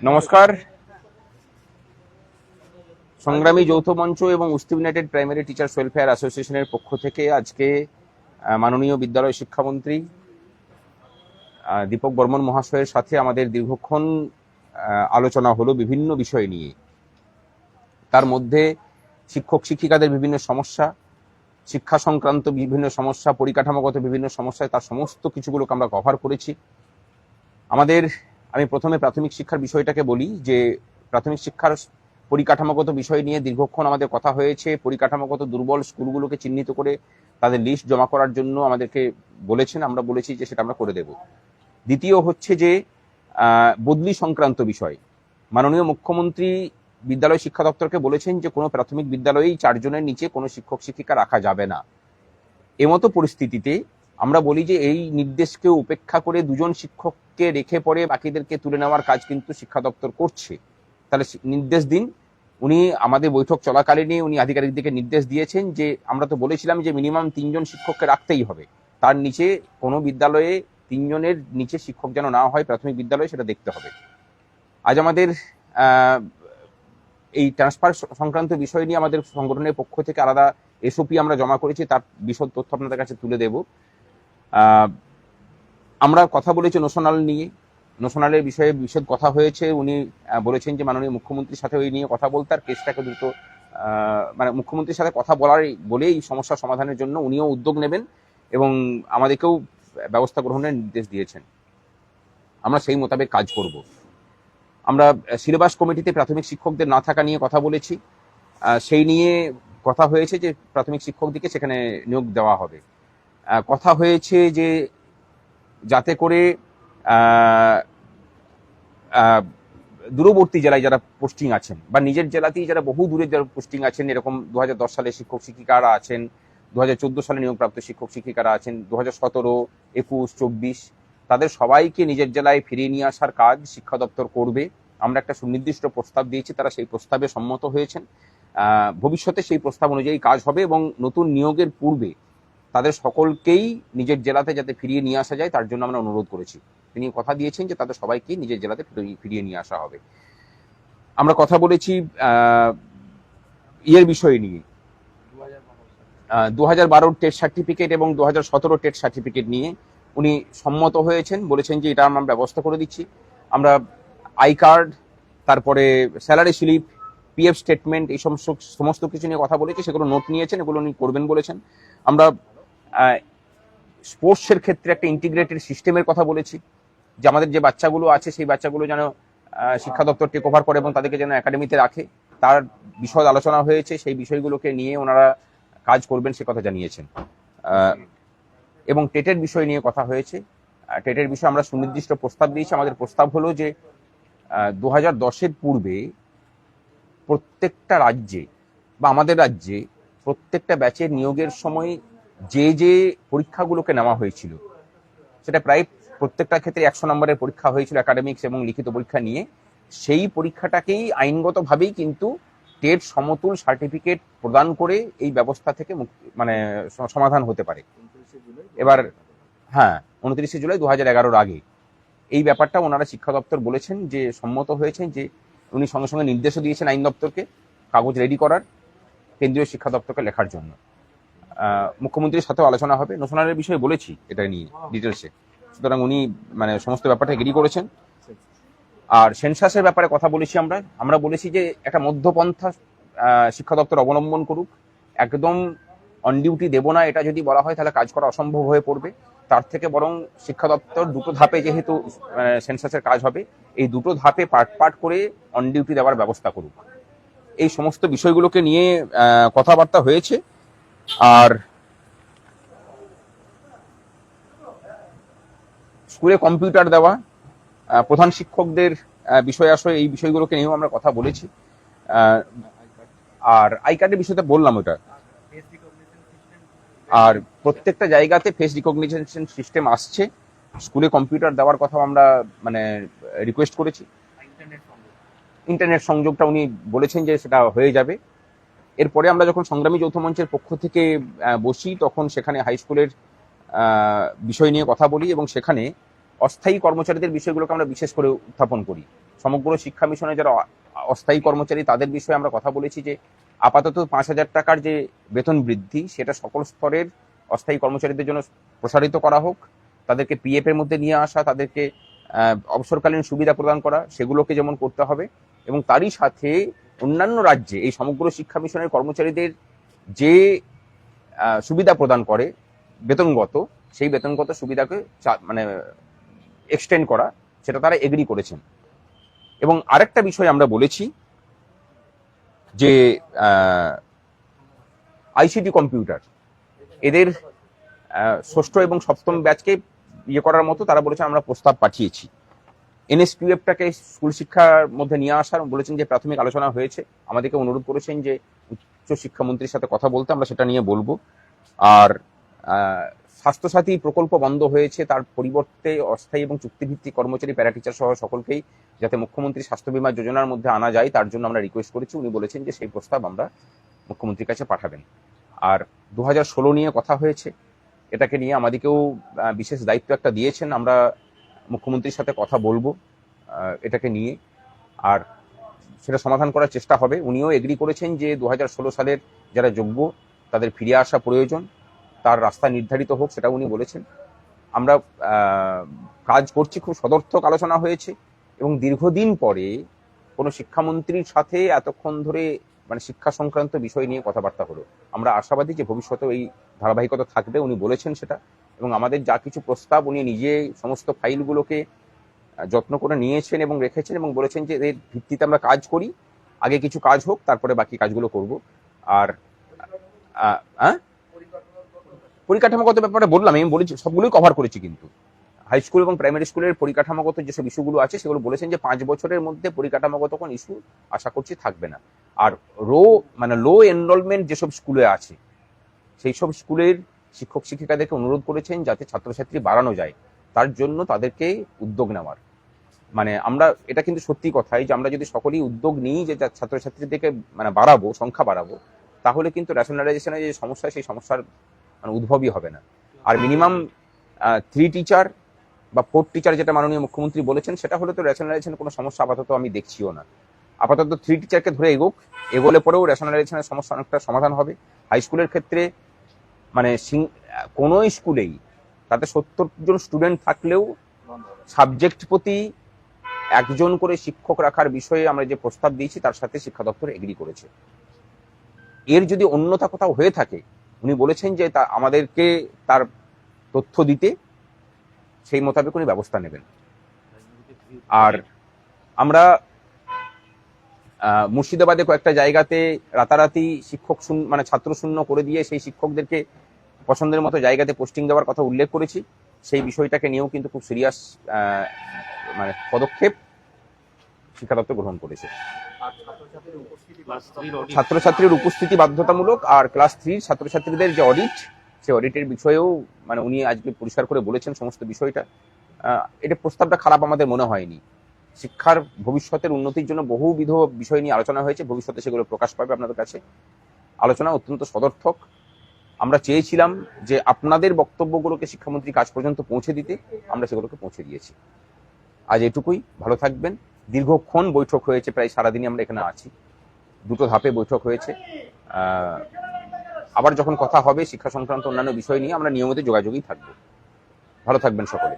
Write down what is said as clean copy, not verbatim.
নমস্কার। সংগ্রামী যৌথ মঞ্চ এবং উস্তি ইউনাইটেড প্রাইমারি টিচার্স ওয়েলফেয়ার অ্যাসোসিয়েশনের পক্ষ থেকে আজকে মাননীয় বিদ্যালয় শিক্ষামন্ত্রী দীপক বর্মন মহাশয়ের সাথে আমাদের দীর্ঘক্ষণ আলোচনা হলো বিভিন্ন বিষয় নিয়ে। তার মধ্যে শিক্ষক শিক্ষিকাদের বিভিন্ন সমস্যা, শিক্ষা সংক্রান্ত বিভিন্ন সমস্যা, পরিকাঠামোগত বিভিন্ন সমস্যায় তার সমস্ত কিছুগুলোকে আমরা কভার করেছি। আমি প্রথমে প্রাথমিক শিক্ষার বিষয়টাকে বলি যে প্রাথমিক শিক্ষার পরিকাঠামোগত বিষয় নিয়ে দীর্ঘক্ষণ আমাদের কথা হয়েছে। পরিকাঠামোগত দুর্বল স্কুলগুলোকে চিহ্নিত করে তাদের লিস্ট জমা করার জন্য আমাদেরকে বলেছেন, আমরা বলেছি যে সেটা আমরা করে দেব। দ্বিতীয় হচ্ছে যে বদলি সংক্রান্ত বিষয়। মাননীয় মুখ্যমন্ত্রী বিদ্যালয় শিক্ষা দপ্তরকে বলেছেন যে কোনো প্রাথমিক বিদ্যালয়েই 4 জনের নিচে কোনো শিক্ষক শিক্ষিকা রাখা যাবে না। এমতো পরিস্থিতিতে আমরা বলি যে এই নির্দেশকে উপেক্ষা করে 2 জন শিক্ষককে রেখে পরে বাকিদেরকে তুলে নেওয়ার কাজ কিন্তু শিক্ষা দপ্তর করছে। তাহলে নির্দেশ দিন। উনি আমাদের বৈঠক চলাকালীনই উনি আধিকারিকদেরকে নির্দেশ দিয়েছেন যে আমরা তো বলেছিলাম যে মিনিমাম 3 জন শিক্ষককে রাখতেই হবে, তার নিচে কোনো বিদ্যালয়ে 3 জনের নিচে শিক্ষক যেন না হয় প্রাথমিক বিদ্যালয়ে, সেটা দেখতে হবে। আজ আমাদের এই ট্রান্সফার সংক্রান্ত বিষয় নিয়ে আমাদের সংগঠনের পক্ষ থেকে আলাদা এসওপি আমরা জমা করেছি, তার বিশদ তথ্য আপনাদের কাছে তুলে দেব। আমরা কথা বলেছি নোশনাল নিয়ে, নোশনালের বিষয়ে বিশদ কথা হয়েছে। উনি বলেছেন যে মাননীয় মুখ্যমন্ত্রীর সাথে ওই নিয়ে কথা বলতে, আর কেসটাকে দ্রুত মানে মুখ্যমন্ত্রীর সাথে কথা বলে এই সমস্যা সমাধানের জন্য উনিও উদ্যোগ নেবেন এবং আমাদেরকেও ব্যবস্থা গ্রহণের নির্দেশ দিয়েছেন। আমরা সেই মোতাবেক কাজ করব। আমরা সিলেবাস কমিটিতে প্রাথমিক শিক্ষকদের না থাকা নিয়ে কথা বলেছি, সেই নিয়ে কথা হয়েছে যে প্রাথমিক শিক্ষকদেরকে সেখানে নিয়োগ দেওয়া হবে। কথা হয়েছে যে যাতে করে দূরবর্তী জেলায় যারা পোস্টিং আছেন বা নিজের জেলাতেই যারা বহু দূরে যারা পোস্টিং আছেন, এরকম 2010 সালে শিক্ষক শিক্ষিকারা আছেন, 2014 সালে নিয়োগপ্রাপ্ত শিক্ষক শিক্ষিকারা আছেন, 2017, 21, 24, তাদের সবাইকে নিজের জেলায় ফিরিয়ে নিয়ে আসার কাজ শিক্ষা দপ্তর করবে। আমরা একটা সুনির্দিষ্ট প্রস্তাব দিয়েছি, তারা সেই প্রস্তাবে সম্মত হয়েছেন। ভবিষ্যতে সেই প্রস্তাব অনুযায়ী কাজ হবে এবং নতুন নিয়োগের পূর্বে তাদের সকলকেই নিজের জেলাতে যাতে ফিরিয়ে নিয়ে আসা যায় তার জন্য আমরা অনুরোধ করেছি। তিনি কথা দিয়েছেন যে তাদের সবাইকে নিজের জেলাতে ফিরিয়ে নিয়ে আসা হবে। আমরা কথা বলেছি ইয়ের বিষয় নিয়ে, 2012 টেট সার্টিফিকেট এবং 2017 টেট সার্টিফিকেট নিয়ে উনি সম্মত হয়েছেন, বলেছেন যে এটা আমরা ব্যবস্থা করে দিচ্ছি। আমরা আই কার্ড, তারপরে স্যালারি স্লিপ, পিএফ স্টেটমেন্ট, এই সমস্ত কিছু নিয়ে কথা বলেছি, সেগুলো নোট নিয়েছেন, এগুলো উনি করবেন বলেছেন। আমরা স্পোর্টসের ক্ষেত্রে একটা ইন্টিগ্রেটেড সিস্টেমের কথা বলেছি, যে আমাদের যে বাচ্চাগুলো আছে সেই বাচ্চাগুলো যেন শিক্ষা দপ্তর টেক ওভার করে এবং তাদেরকে যেন একাডেমিতে রাখে, তার বিশদ আলোচনা হয়েছে। সেই বিষয়গুলোকে নিয়ে ওনারা কাজ করবেন সে কথা জানিয়েছেন। এবং টেটের বিষয় নিয়ে কথা হয়েছে। টেটের বিষয়ে আমরা সুনির্দিষ্ট প্রস্তাব দিয়েছি। আমাদের প্রস্তাব হলো যে 2010-এর পূর্বে প্রত্যেকটা রাজ্যে বা আমাদের রাজ্যে প্রত্যেকটা ব্যাচের নিয়োগের সময় যে পরীক্ষাগুলোকে নেওয়া হয়েছিল, সেটা প্রায় প্রত্যেকটা ক্ষেত্রে 100 নম্বরের পরীক্ষা হয়েছিল একাডেমিক্স এবং লিখিত পরীক্ষা নিয়ে। সেই পরীক্ষাটাকেই আইনগতভাবেই কিন্তু টেট সমতুল সার্টিফিকেট প্রদান করে এই ব্যবস্থা থেকে মানে সমাধান হতে পারে। এবার 29 জুলাই 2011-র আগে এই ব্যাপারটা ওনারা শিক্ষা দপ্তর বলেছেন যে সম্মত হয়েছেন, যে উনি সঙ্গে সঙ্গে নির্দেশও দিয়েছেন আইন দপ্তরকে কাগজ রেডি করার, কেন্দ্রীয় শিক্ষা দপ্তরকে লেখার জন্য। মুখ্যমন্ত্রীর সাথেও আলোচনা হবে। নোশনালের বিষয়ে বলেছি এটা নিয়ে ডিটেলসে, সুতরাং উনি মানে সমস্ত ব্যাপারটা এগ্রি করেছেন। আর সেন্সাসের ব্যাপারে কথা বলেছি। আমরা বলেছি যে একটা মধ্যপন্থা শিক্ষা দপ্তর অবলম্বন করুক। একদম অন ডিউটি দেব না এটা যদি বলা হয় তাহলে কাজ করা অসম্ভব হয়ে পড়বে। তার থেকে বরং শিক্ষা দপ্তর 2টো ধাপে যেহেতু সেন্সাসের কাজ হবে, এই 2টো ধাপে পার্ট করে অন ডিউটি দেওয়ার ব্যবস্থা করুক। এই সমস্ত বিষয়গুলোকে নিয়ে কথাবার্তা হয়েছে। আর স্কুলে কম্পিউটার দেওয়া, প্রধান শিক্ষকদের বিষয় আসলে এই বিষয়গুলোকে নিয়েও আমরা কথা বলেছি। আর আই কার্ডের বিষয়টা বললাম ওটা। আর প্রত্যেকটা জায়গাতে ফেস রিকগনিশন সিস্টেম আসছে। স্কুলে কম্পিউটার দেওয়ার কথা আমরা মানে রিকোয়েস্ট করেছি। ইন্টারনেট সংযোগটা উনি বলেছেন যে সেটা হয়ে যাবে। এরপরে আমরা যখন সংগ্রামী যৌথ মঞ্চের পক্ষ থেকে বসি তখন সেখানে হাই স্কুলের বিষয় নিয়ে কথা বলি এবং সেখানে অস্থায়ী কর্মচারীদের বিষয়গুলোকে আমরা বিশেষ করে উত্থাপন করি। সমগ্র শিক্ষা মিশনে যারা অস্থায়ী কর্মচারী তাদের বিষয়ে আমরা কথা বলেছি যে আপাতত 5,000 টাকার যে বেতন বৃদ্ধি সেটা সকল স্তরের অস্থায়ী কর্মচারীদের জন্য প্রসারিত করা হোক, তাদেরকে পিএফ এর মধ্যে নিয়ে আসা, তাদেরকে অবসরকালীন সুবিধা প্রদান করা, সেগুলোকে যেমন করতে হবে। এবং তারই সাথে অন্যান্য রাজ্যে এই সমগ্র শিক্ষা মিশনের কর্মচারীদের যে সুবিধা প্রদান করে বেতনগত, সেই বেতনগত সুবিধাকে মানে এক্সটেন্ড করা, সেটা তারা এগ্রি করেছেন। এবং আরেকটা বিষয় আমরা বলেছি যে আইসিটি কম্পিউটার এদের ষষ্ঠ এবং সপ্তম ব্যাচকে ইয়ে করার মতো তারা বলেছেন আমরা প্রস্তাব পাঠিয়েছি। এনএসকিউএফটাকে স্কুল শিক্ষার মধ্যে নিয়ে আসার বলেছেন যে প্রাথমিক আলোচনা হয়েছে, আমাদেরকে অনুরোধ করেছেন যে উচ্চ শিক্ষামন্ত্রীর সাথে কথা বলতে, আমরা সেটা নিয়ে বলবো। আর স্বাস্থ্যসাথী প্রকল্প বন্ধ হয়েছে, তার পরিবর্তে অস্থায়ী এবং চুক্তিভিত্তিক কর্মচারী, প্যারা টিচার সহ সকলকেই যাতে মুখ্যমন্ত্রী স্বাস্থ্য বীমা যোজনার মধ্যে আনা যায় তার জন্য আমরা রিকোয়েস্ট করেছি। উনি বলেছেন যে সেই প্রস্তাব আমরা মুখ্যমন্ত্রীর কাছে পাঠাবেন। আর 2016 নিয়ে কথা হয়েছে, এটাকে নিয়ে আমাদেরকেও বিশেষ দায়িত্ব একটা দিয়েছেন, আমরা মুখ্যমন্ত্রীর সাথে কথা বলবো এটাকে নিয়ে, আর সেটা সমাধান করার চেষ্টা হবে। উনিও এগ্রি করেছেন যে 2016 সালের যারা যোগ্য তাদের ফিরে আসা প্রয়োজন, তার রাস্তা নির্ধারিত হোক, সেটা উনি বলেছেন। আমরা কাজ করছি, খুব সদর্থক আলোচনা হয়েছে এবং দীর্ঘদিন পরে কোনো শিক্ষামন্ত্রীর সাথে এতক্ষণ ধরে মানে শিক্ষা সংক্রান্ত বিষয় নিয়ে কথাবার্তা হলো। আমরা আশাবাদী যে ভবিষ্যতেও এই ধারাবাহিকতা থাকবে, উনি বলেছেন সেটা। এবং আমাদের যা কিছু প্রস্তাব উনি নিজে সমস্ত ফাইলগুলোকে যত্ন করে নিয়েছেন এবং রেখেছেন এবং বলেছেন যে এর ভিত্তিতে আমরা কাজ করি, আগে কিছু কাজ হোক তারপরে বাকি কাজগুলো করব। আর পরিকাঠামোগত ব্যাপারে বললাম, আমি বলেছি সবগুলোই কভার করেছি, কিন্তু হাই স্কুল এবং প্রাইমারি স্কুলের পরিকাঠামোগত যেসব ইস্যুগুলো আছে সেগুলো বলেছেন যে 5 বছরের মধ্যে পরিকাঠামোগত কোনো ইস্যু আশা করছি থাকবে না। আর লো এনরোলমেন্ট যেসব স্কুলে আছে সেই সব স্কুলের শিক্ষক শিক্ষিকাদেরকে অনুরোধ করেছেন যাতে ছাত্রছাত্রী বাড়ানো যায়, তার জন্য তাদেরকে উদ্যোগ নেওয়ার। মানে আমরা এটা কিন্তু সত্যি কথাই যে আমরা যদি সকলেই উদ্যোগ নিই যে ছাত্রছাত্রীদেরকে মানে বাড়াবো, সংখ্যা বাড়াবো, তাহলে কিন্তু রেশনালাইজেশনের যে সমস্যা সেই সমস্যার মানে উদ্ভবই হবে না। আর মিনিমাম 3 টিচার বা 4 টিচার যেটা মাননীয় মুখ্যমন্ত্রী বলেছেন, সেটা হলে তো রেশনালাইজেশনের কোনো সমস্যা আপাতত আমি দেখছিও না। আপাতত 3 টিচারকে ধরে এগোলে পরেও রেশনালাইজেশনের সমস্যা অনেকটা সমাধান হবে। হাই স্কুলের ক্ষেত্রে মানে কোনো স্কুলেই তাতে 70 জন স্টুডেন্ট থাকলেও সাবজেক্ট প্রতি একজন করে শিক্ষক রাখার বিষয়ে আমরা যে প্রস্তাব দিয়েছি তার সাথে শিক্ষা দপ্তর এগ্রি করেছে। এর যদি অন্যথা কোথাও হয়ে থাকে, উনি বলেছেন যে আমাদেরকে তার তথ্য দিতে, সেই মোতাবেক উনি ব্যবস্থা নেবেন। আর আমরা মুর্শিদাবাদে কয়েকটা জায়গাতে রাতারাতি শিক্ষক মানে ছাত্র শূন্য করে দিয়ে সেই শিক্ষকদেরকে পছন্দের মতো জায়গাতে পোস্টিং দেওয়ার কথা উল্লেখ করেছি। সেই বিষয়টাকে নিয়েও কিন্তু খুব সিরিয়াস মানে পদক্ষেপ শিক্ষা দপ্তর গ্রহণ করেছে। ছাত্রছাত্রীর উপস্থিতি বাধ্যতামূলক, আর ক্লাস 3 ছাত্রছাত্রীদের যে অডিট, সেই অডিটের বিষয়েও মানে উনি আজকে পরিষ্কার করে বলেছেন সমস্ত বিষয়টা। এটা প্রস্তাবটা খারাপ আমাদের মনে হয়নি। শিক্ষার ভবিষ্যতের উন্নতির জন্য বহুবিধ বিষয় নিয়ে আলোচনা হয়েছে, ভবিষ্যতে সেগুলো প্রকাশ পাবে আপনাদের কাছে। আলোচনা অত্যন্ত সদর্থক। আমরা চেয়েছিলাম যে আপনাদের বক্তব্যগুলোকে শিক্ষামন্ত্রী কাজ পর্যন্ত পৌঁছে দিতে, আমরা সেগুলোকে পৌঁছে দিয়েছি। আজ এটুকুই, ভালো থাকবেন। দীর্ঘক্ষণ বৈঠক হয়েছে, প্রায় সারাদিনই আমরা এখানে আছি, 2টো ধাপে বৈঠক হয়েছে। আবার যখন কথা হবে শিক্ষা সংক্রান্ত অন্যান্য বিষয় নিয়ে আমরা নিয়মিত যোগাযোগই থাকবো। ভালো থাকবেন সকলে।